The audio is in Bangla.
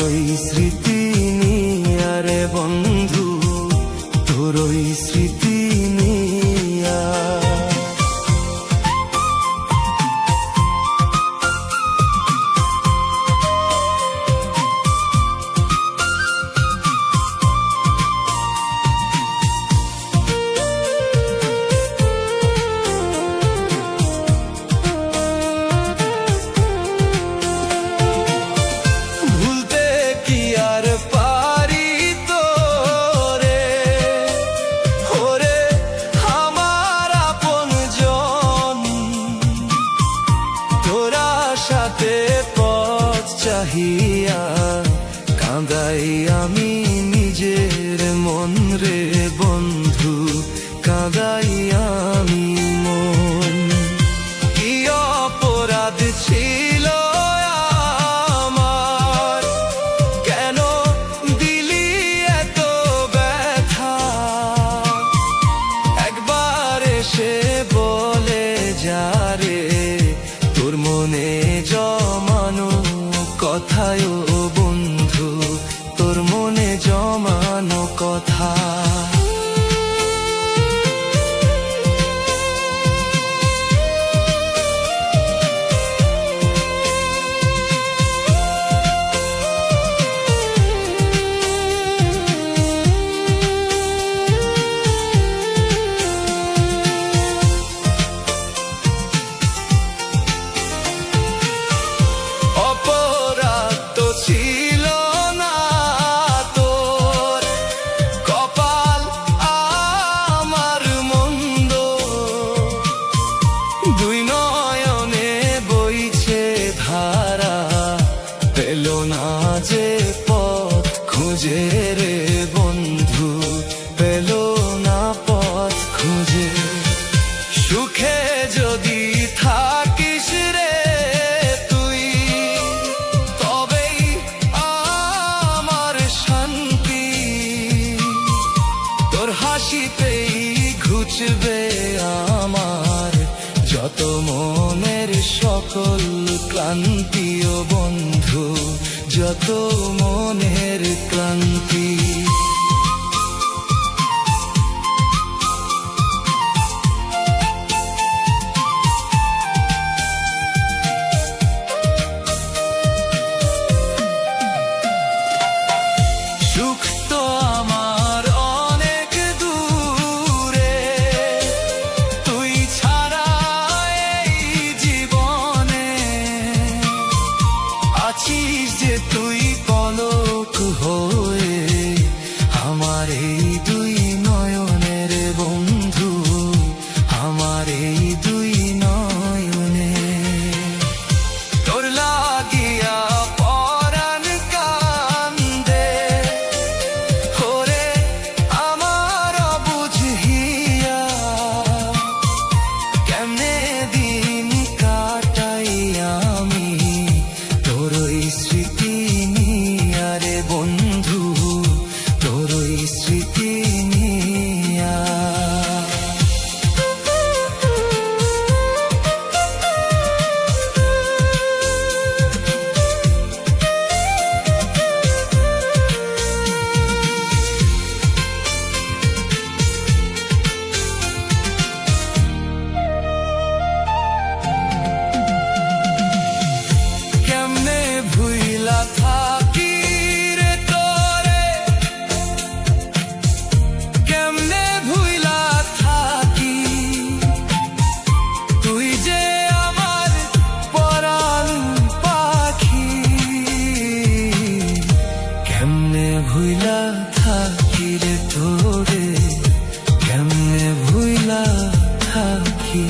তোরই স্মৃতি নিয়া রে বন্ধু, তোরই স্মৃতি নিয়া। চাহিয়া কাঁদাই আমি নিজের মন রে বন্ধু, কাঁদাই আমি মন। কি অপরাধ ছিল আমার, কেন দিলি এত ব্যথা? একবার এসে বলে যা রে তোর মনে জমানো কথায় ও বন্ধু, তোর মনে জমানো কথা। ছিল না তোর কপাল আমার মন্দ, দুই নয়নে বইছে ধারা, পেল না যে পথ খুঁজে রে বন্ধু, পেল না পথ খুঁজে। সুখে যদি থাকিস রে হাসিতেই ঘুচবে আমার যত মনের সকল ক্লান্তি ও বন্ধু, যত মনের ক্লান্তি। সুখ তো আমার অনেক দূরে, তুই ছাড়া এই জীবনে আছিস যে তুই পলক হয়ে আমার এই দুই নয়নের বন্ধু, আমার এই দুই নয়নে। তোর লাগিয়া পরাণ কান্দে ওরে আমার বুঝিয়া, কেমনে দিন কাটাই আমি তোরই স্মৃতি নিয়া রে বন্ধু, তোরই স্মৃতি নিয়া। কেমনে ভুইলা থাকি রে তোরে, কেমনে ভুইলা থাকি, তুই যে আমার পরাণ পাখি। কেমনে ভুইলা থাকি রে তোরে, কেমনে ভুইলা থাকি।